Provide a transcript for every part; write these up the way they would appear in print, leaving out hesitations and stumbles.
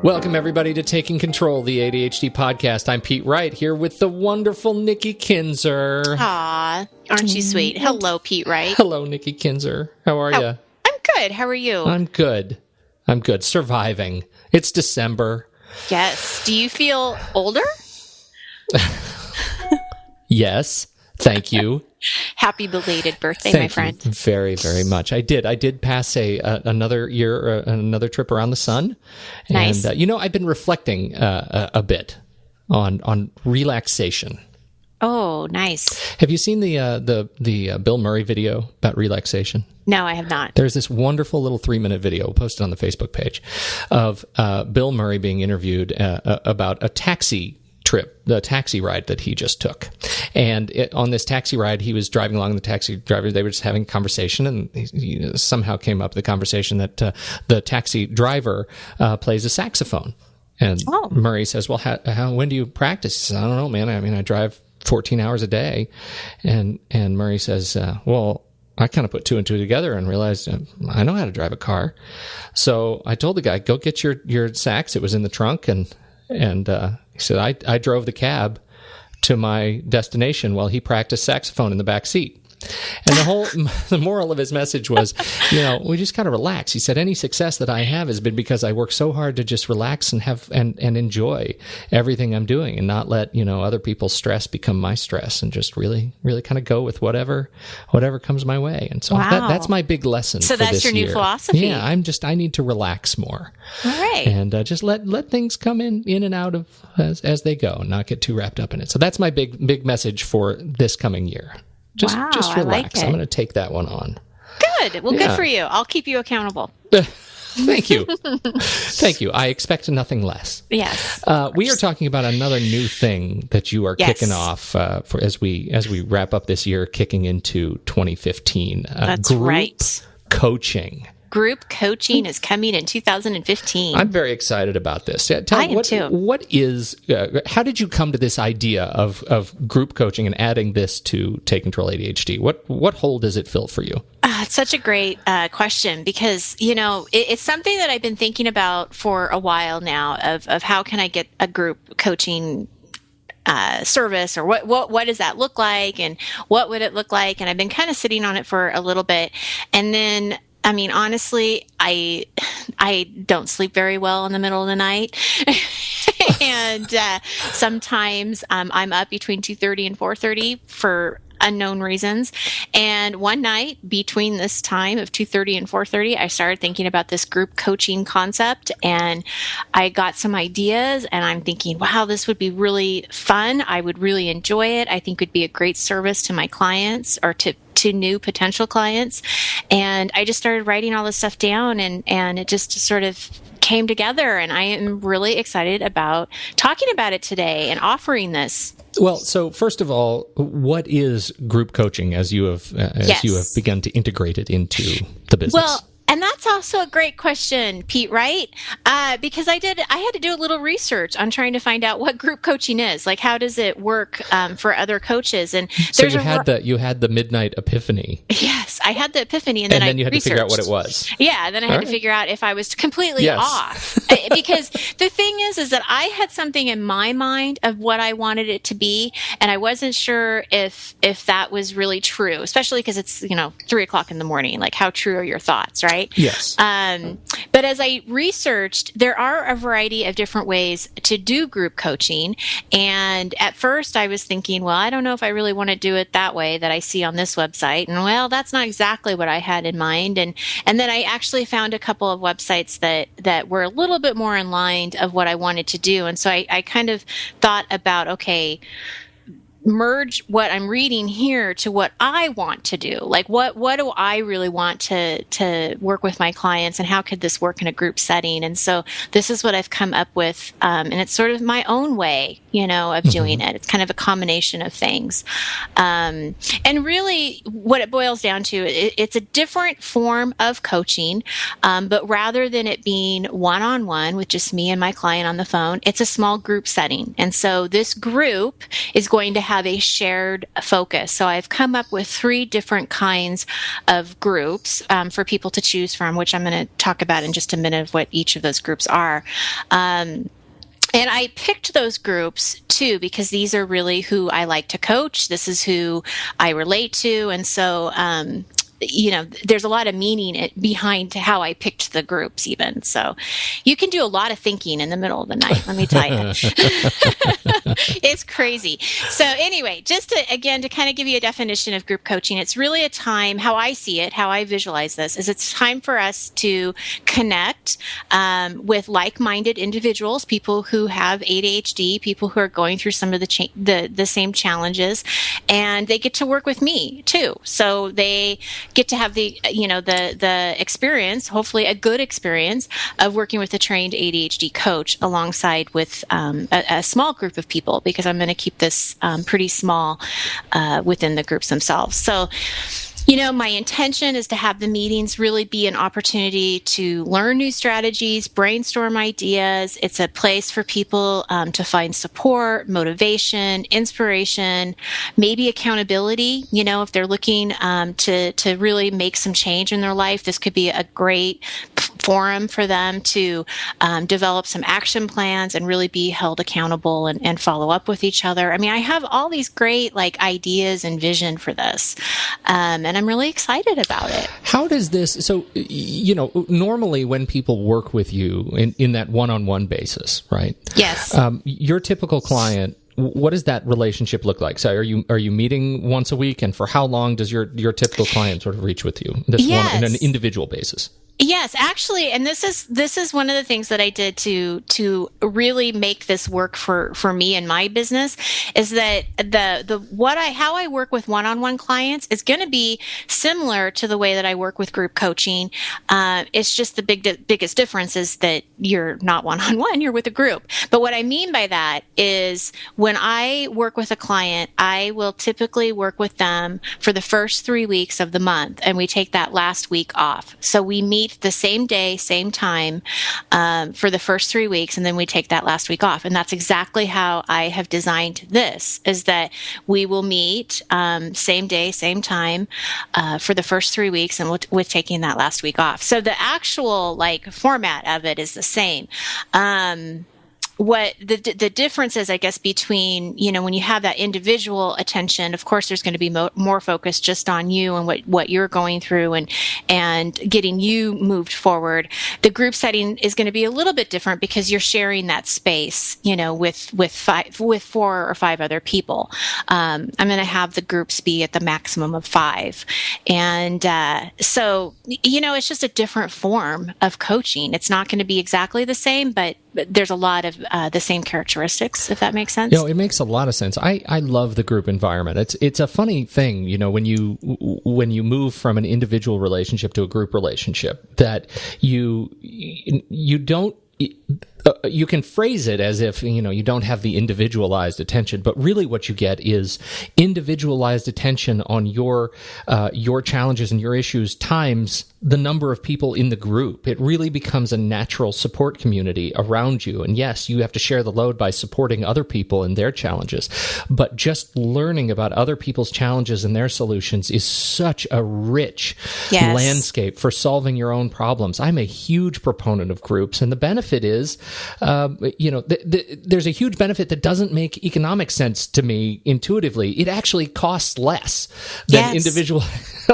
Welcome, everybody, to Taking Control, the ADHD podcast. I'm Pete Wright, here with the wonderful Nikki Kinzer. Aw, aren't you sweet? Hello, Pete Wright. Hello, Nikki Kinzer. How are you? I'm good. How are you? I'm good. Surviving. It's December. Yes. Do you feel older? Yes. Thank you. Happy belated birthday, Thank my friend. You very, very much. I did pass another year, another trip around the sun. Nice. And, I've been reflecting a bit on relaxation. Oh, nice. Have you seen the Bill Murray video about relaxation? No, I have not. There's this wonderful little 3-minute video posted on the Facebook page of Bill Murray being interviewed about a taxi trip, the taxi ride that he just took. And on this taxi ride, he was driving along, the taxi driver, they were just having a conversation, and he somehow came up with the conversation that the taxi driver plays a saxophone. And Murray says, well, when do you practice? He says, I don't know, man. I mean, I drive 14 hours a day. And Murray says, well, I kind of put two and two together and realized I know how to drive a car. So I told the guy, go get your sax. It was in the trunk. And he said, I drove the cab to my destination while he practiced saxophone in the back seat. And the moral of his message was, we just got to relax. He said, any success that I have has been because I work so hard to just relax and have and enjoy everything I'm doing and not let, other people's stress become my stress, and just really, really kind of go with whatever comes my way. And so that's my big lesson. So for that's this your new year. philosophy. Yeah, I need to relax more. All right. And just let things come in and out of as they go, and not get too wrapped up in it. So that's my big message for this coming year. Just relax. I like it. I'm going to take that one on. Good. Well, Good for you. I'll keep you accountable. Thank you. Thank you. I expect nothing less. Yes. We are talking about another new thing that you are kicking off for as we wrap up this year, kicking into 2015. That's group right. Coaching. Group coaching is coming in 2015. I'm very excited about this. I am too. What is? How did you come to this idea of group coaching and adding this to Take Control ADHD? What hole does it fill for you? It's such a great question, because it's something that I've been thinking about for a while now. Of how can I get a group coaching service, or what does that look like, and what would it look like? And I've been kind of sitting on it for a little bit, and then. I mean, honestly, I don't sleep very well in the middle of the night. And sometimes I'm up between 2:30 and 4:30 for unknown reasons. And one night between this time of 2:30 and 4:30, I started thinking about this group coaching concept, and I got some ideas, and I'm thinking, wow, this would be really fun. I would really enjoy it. I think it would be a great service to my clients, or to new potential clients. And I just started writing all this stuff down, and it just sort of came together. And I am really excited about talking about it today and offering this. Well, so first of all, what is group coaching as you have begun to integrate it into the business? Well, and that's also a great question, Pete, right? Because I had to do a little research on trying to find out what group coaching is. Like, how does it work for other coaches? And so you had the midnight epiphany. Yes, I had the epiphany, and then you had to figure out what it was. Yeah, then I had to figure out if I was completely off. Because the thing is that I had something in my mind of what I wanted it to be, and I wasn't sure if that was really true, especially because it's 3:00 in the morning. Like, how true are your thoughts, right? Yes. But as I researched, there are a variety of different ways to do group coaching. And at first I was thinking, well, I don't know if I really want to do it that way that I see on this website. And well, that's not exactly what I had in mind. And then I actually found a couple of websites that were a little bit more in line of what I wanted to do. And so I kind of thought about, okay, merge what I'm reading here to what I want to do. Like, what do I really want to work with my clients, and how could this work in a group setting? And so this is what I've come up with, and it's sort of my own way, of doing it. It's kind of a combination of things. And really what it boils down to, it's a different form of coaching, but rather than it being one-on-one with just me and my client on the phone, it's a small group setting. And so this group is going to have have a shared focus. So I've come up with 3 different kinds of groups for people to choose from, which I'm going to talk about in just a minute of what each of those groups are. And I picked those groups too because these are really who I like to coach. This is who I relate to. And so, there's a lot of meaning behind how I picked the groups even. So you can do a lot of thinking in the middle of the night, let me tell you. It's crazy. So anyway, just to kind of give you a definition of group coaching, it's really a time, how I see it, how I visualize this, is it's time for us to connect with like-minded individuals, people who have ADHD, people who are going through some of the same challenges, and they get to work with me too. So they get to have the experience, hopefully a good experience, of working with a trained ADHD coach alongside with a small group of people, because I'm going to keep this pretty small within the groups themselves. So, my intention is to have the meetings really be an opportunity to learn new strategies, brainstorm ideas. It's a place for people to find support, motivation, inspiration, maybe accountability. If they're looking to really make some change in their life, this could be a great forum for them to develop some action plans and really be held accountable and follow up with each other. I mean, I have all these great ideas and vision for this, and I'm really excited about it. How does this? So, normally when people work with you in that one-on-one basis, right? Yes. Your typical client. What does that relationship look like? So, are you meeting once a week, and for how long does your typical client sort of reach with you? Yes. On an individual basis. Yes, actually, and this is one of the things that I did to really make this work for me and my business, is that how I work with one-on-one clients is going to be similar to the way that I work with group coaching. It's just the biggest difference is that you're not one-on-one, you're with a group. But what I mean by that is when I work with a client, I will typically work with them for the first 3 weeks of the month, and we take that last week off. So we meet the same day, same time for the first 3 weeks, and then we take that last week off. And that's exactly how I have designed this, is that we will meet same day, same time for the first 3 weeks, and with taking that last week off. So the actual format of it is the same. What the difference is, I guess, between, when you have that individual attention, of course, there's going to be more focus just on you and what you're going through and getting you moved forward. The group setting is going to be a little bit different because you're sharing that space, with 4 or 5 other people. I'm going to have the groups be at the maximum of 5. And, so, it's just a different form of coaching. It's not going to be exactly the same, but there's a lot of the same characteristics, if that makes sense. It makes a lot of sense. I love the group environment. It's a funny thing, when you move from an individual relationship to a group relationship, that you don't. You can phrase it as if, you don't have the individualized attention, but really what you get is individualized attention on your challenges and your issues times the number of people in the group. It really becomes a natural support community around you. And yes, you have to share the load by supporting other people in their challenges, but just learning about other people's challenges and their solutions is such a rich landscape for solving your own problems. I'm a huge proponent of groups, and the benefit is, there's a huge benefit that doesn't make economic sense to me intuitively. It actually costs less than individual.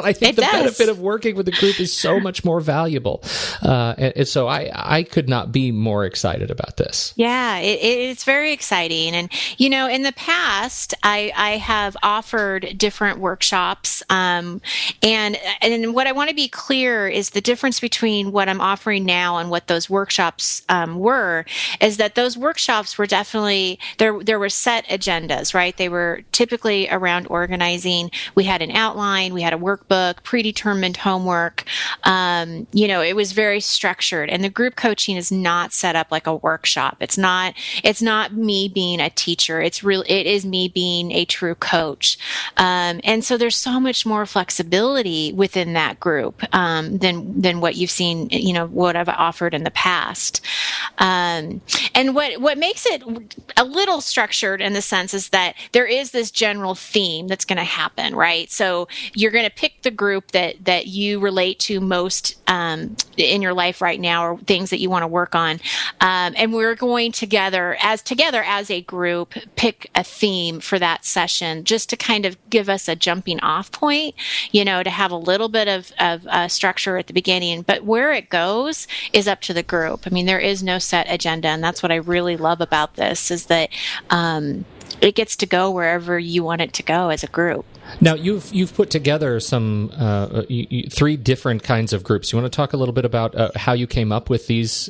I think the benefit of working with a group is so much more valuable. And so I could not be more excited about this. Yeah, it's very exciting. And, in the past, I have offered different workshops. And what I want to be clear is the difference between what I'm offering now and what those workshops were, is that those workshops were definitely, there were set agendas, right? They were typically around organizing. We had an outline, we had a workbook, predetermined homework. It was very structured, and the group coaching is not set up like a workshop. It's not me being a teacher. It is me being a true coach. And so there's so much more flexibility within that group, than what you've seen, what I've offered in the past. And what makes it a little structured in the sense is that there is this general theme that's going to happen, right? So you're going to pick the group that you relate to most in your life right now, or things that you want to work on. And we're going together as a group, pick a theme for that session, just to kind of give us a jumping off point, to have a little bit of structure at the beginning. But where it goes is up to the group. I mean, there is no set agenda. And that's what I really love about this, is that it gets to go wherever you want it to go as a group. Now, you've put together some 3 different kinds of groups. You want to talk a little bit about how you came up with these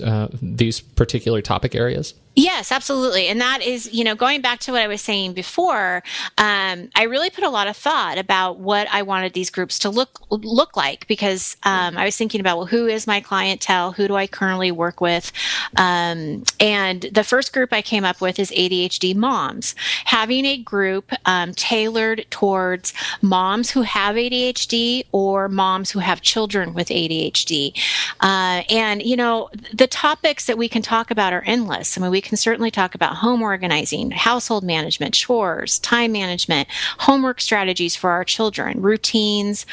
particular topic areas? Yes, absolutely. And that is, going back to what I was saying before, I really put a lot of thought about what I wanted these groups to look like, because I was thinking about, well, who is my clientele? Who do I currently work with? And the first group I came up with is ADHD moms. Having a group tailored towards moms who have ADHD or moms who have children with ADHD. And the topics that we can talk about are endless. I mean, we can certainly talk about home organizing, household management, chores, time management, homework strategies for our children, routines,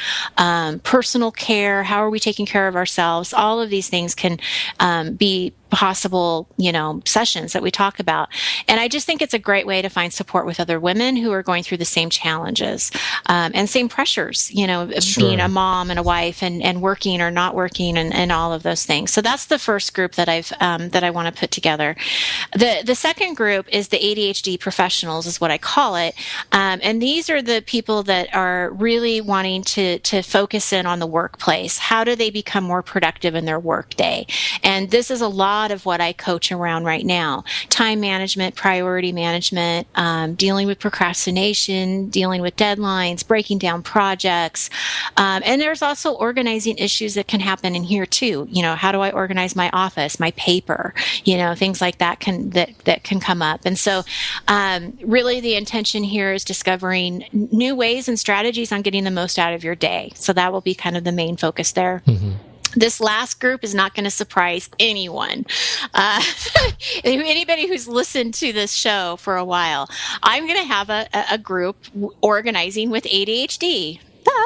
personal care, how are we taking care of ourselves? All of these things can be possible, sessions that we talk about. And I just think it's a great way to find support with other women who are going through the same challenges and same pressures, Sure. being a mom and a wife and working or not working and all of those things. So that's the first group that that I want to put together. The second group is the ADHD professionals, is what I call it. And these are the people that are really wanting to focus in on the workplace. How do they become more productive in their work day? And this is a lot of what I coach around right now. Time management, priority management, dealing with procrastination, dealing with deadlines, breaking down projects. And there's also organizing issues that can happen in here too. How do I organize my office, my paper, things like that can come up. And so really the intention here is discovering new ways and strategies on getting the most out of your day. So that will be kind of the main focus there. Mm-hmm. This last group is not going to surprise anyone. Anybody who's listened to this show for a while, I'm going to have a group organizing with ADHD.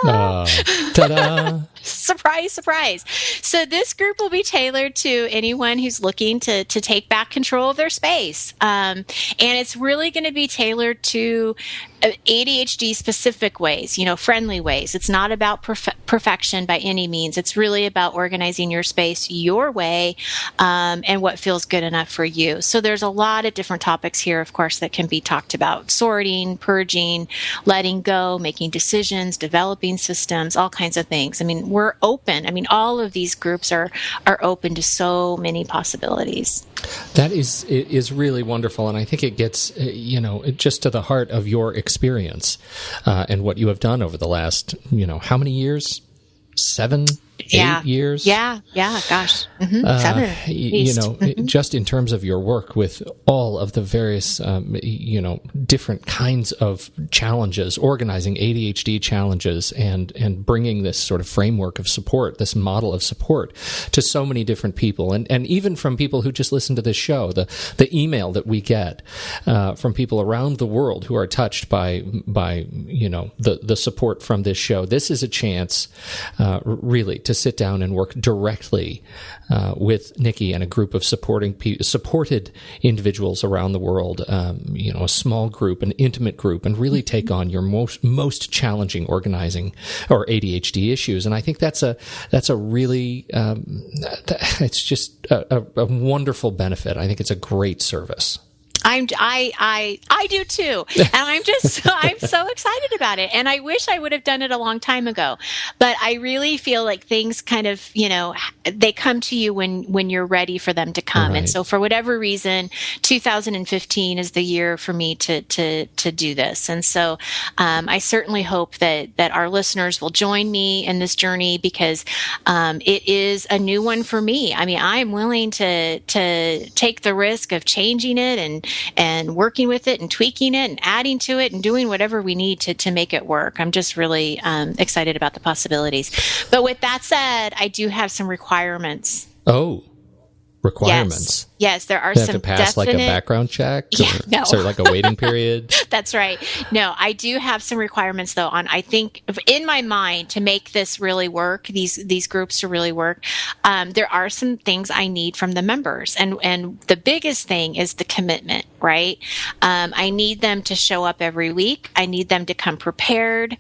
Ta-da! Surprise, surprise. So this group will be tailored to anyone who's looking to take back control of their space. And it's really going to be tailored to ADHD specific ways, friendly ways. It's not about perfection by any means. It's really about organizing your space your way and what feels good enough for you. So there's a lot of different topics here, of course, that can be talked about. Sorting, purging, letting go, making decisions, developing systems, all kinds of things. I mean, we're open. I mean, all of these groups are open to so many possibilities. That is really wonderful, and I think it gets just to the heart of your experience and what you have done over the last how many years? 7, 8 years? Yeah, gosh. 7. Just in terms of your work with all of the various, different kinds of challenges, organizing ADHD challenges and bringing this sort of framework of support, this model of support to so many different people. And even from people who just listen to this show, the email that we get from people around the world who are touched by the support from this show. This is a chance, really, to sit down and work directly with Nikki and a group of supported individuals around the world, a small group, an intimate group, and really take on your most challenging organizing or ADHD issues. And I think that's a really it's just a wonderful benefit. I think it's a great service. I do too. And I'm so excited about it. And I wish I would have done it a long time ago. But I really feel like things kind of, they come to you when you're ready for them to come. Right. And so for whatever reason, 2015 is the year for me to do this. And so I certainly hope that our listeners will join me in this journey, because it is a new one for me. I mean, I'm willing to take the risk of changing it and working with it and tweaking it and adding to it and doing whatever we need to make it work. I'm just really excited about the possibilities. But with that said, I do have some requirements. Oh. requirements. Yes, there are you have some to pass definite, like a background check. No. Is there like a waiting period? That's right. No, I do have some requirements though I think in my mind to make this really work, these groups to really work. There are some things I need from the members, and the biggest thing is the commitment, right? I need them to show up every week. I need them to come prepared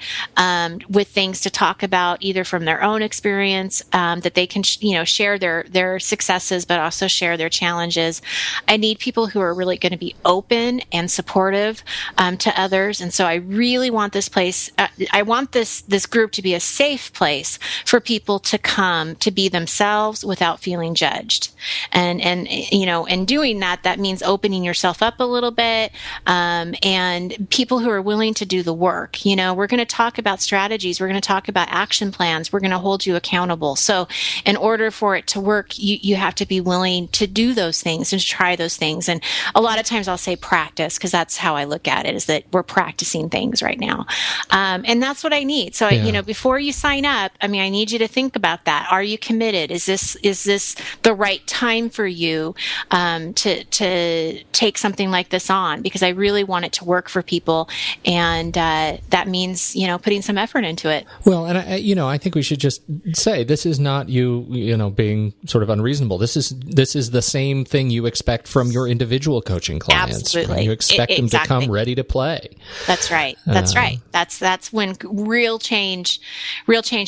with things to talk about, either from their own experience, that they can share their successes, but also share their challenges. I need people who are really going to be open and supportive to others. And so I really want this place, I want this group to be a safe place for people to come to be themselves without feeling judged. And in doing that means opening yourself up a little bit, and people who are willing to do the work. We're going to talk about strategies. We're going to talk about action plans. We're going to hold you accountable. So in order for it to work, you have to be willing to do those things and to try those things. And a lot of times I'll say practice, because that's how I look at it, is that we're practicing things right now. And that's what I need. So, before you sign up, I need you to think about that. Are you committed? Is this the right time for you to take something like this on? Because I really want it to work for people. And that means, putting some effort into it. Well, and I think we should just say this is not you being sort of unreasonable. This is the same thing you expect from your indivial coaching clients. Absolutely. Right? You expect them to come ready to play. That's right. That's right. That's when real change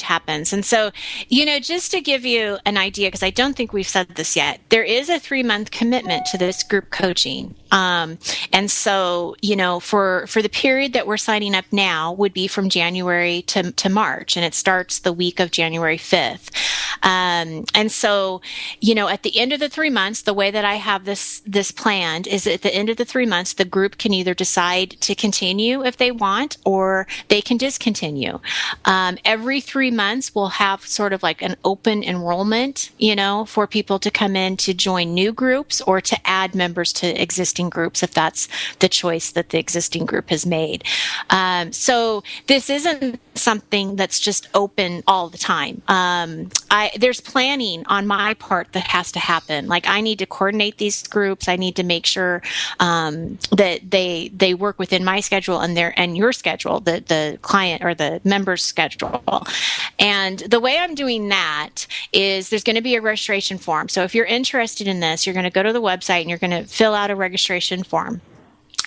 happens. And so, just to give you an idea, because I don't think we've said this yet, there is a 3-month commitment to this group coaching. And so, for the period that we're signing up now would be from January to March, and it starts the week of January 5th. And so, at the end of the 3 months, the way that I have this planned is at the end of the 3 months, the group can either decide to continue if they want, or they can discontinue. Every 3 months, we'll have sort of like an open enrollment, for people to come in to join new groups or to add members to existing groups if that's the choice that the existing group has made. So this isn't something that's just open all the time. There's planning on my part that has to happen. Like, I need to coordinate these groups. I need to make sure that they work within my schedule and your schedule, the client or the member's schedule. And the way I'm doing that is there's going to be a registration form. So if you're interested in this, you're going to go to the website and you're going to fill out a registration form.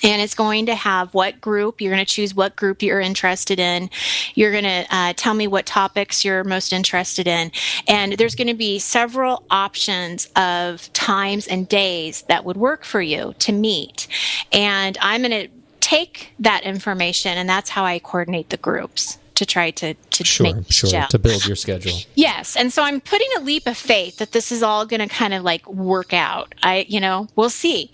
And it's going to have what group, you're going to choose what group you're interested in. You're going to tell me what topics you're most interested in. And there's going to be several options of times and days that would work for you to meet. And I'm going to take that information, and that's how I coordinate the groups to try to to build your schedule. Yes. And so I'm putting a leap of faith that this is all going to kind of like work out. We'll see.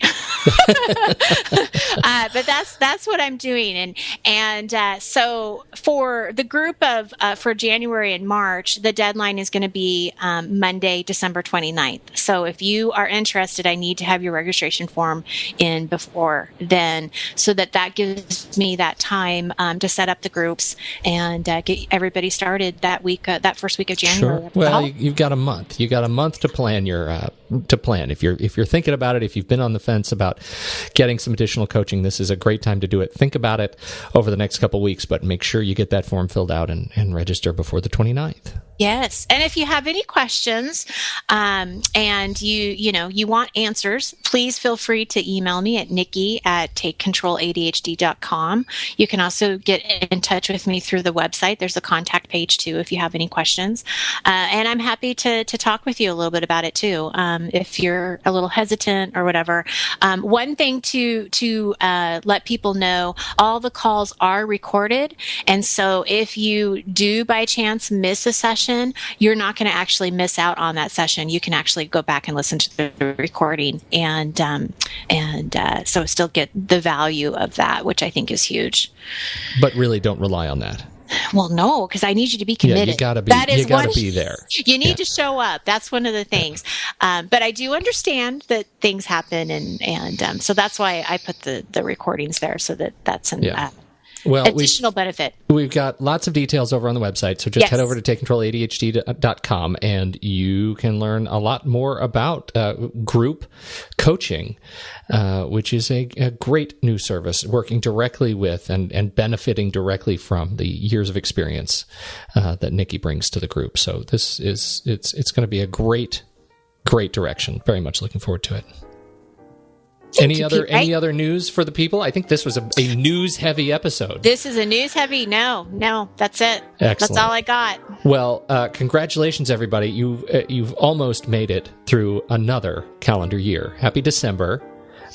But that's what I'm doing. And so for the group for January and March, the deadline is going to be Monday, December 29th. So if you are interested, I need to have your registration form in before then, so that gives me that time to set up the groups and get everybody started that week, that first week of January. Sure. Well, you've got a month. You got a month to plan If you're thinking about it, if you've been on the fence about getting some additional coaching, this is a great time to do it. Think about it over the next couple of weeks, but make sure you get that form filled out and register before the 29th. Yes. And if you have any questions, and you want answers, please feel free to email me at nikki@takecontroladhd.com. You can also get in touch with me through the website. There's a contact page too, if you have any questions. And I'm happy to talk with you a little bit about it too. If you're a little hesitant or whatever. One thing to let people know, all the calls are recorded. And so if you do by chance miss a session, you're not going to actually miss out on that session. You can actually go back and listen to the recording and so still get the value of that, which I think is huge. But really don't rely on that. Well, no, because I need you to be committed. Yeah, you gotta be. You gotta be there. You need to show up. That's one of the things. But I do understand that things happen, and so that's why I put the recordings there, so that's an. additional benefit. We've got lots of details over on the website, so just head over to TakeControlADHD.com and you can learn a lot more about group coaching, which is a great new service working directly with and benefiting directly from the years of experience that Nikki brings to the group. So this is it's going to be a great direction. Very much looking forward to it. Any other news for the people? I think this was a news-heavy episode. This is a news-heavy. No, that's it. Excellent. That's all I got. Well, congratulations, everybody. You've almost made it through another calendar year. Happy December.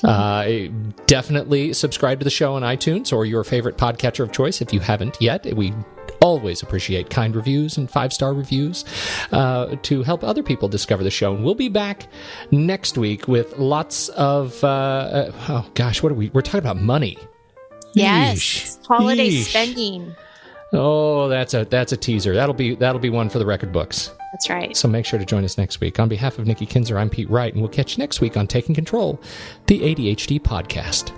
Definitely subscribe to the show on iTunes or your favorite podcatcher of choice if you haven't yet. We always appreciate kind reviews and 5-star reviews to help other people discover the show. And we'll be back next week with lots of what are we're talking about money. Yes, holiday spending. Oh, that's a teaser. That'll be one for the record books. That's right. So make sure to join us next week. On behalf of Nikki Kinzer, I'm Pete Wright, and we'll catch you next week on Taking Control, the ADHD podcast.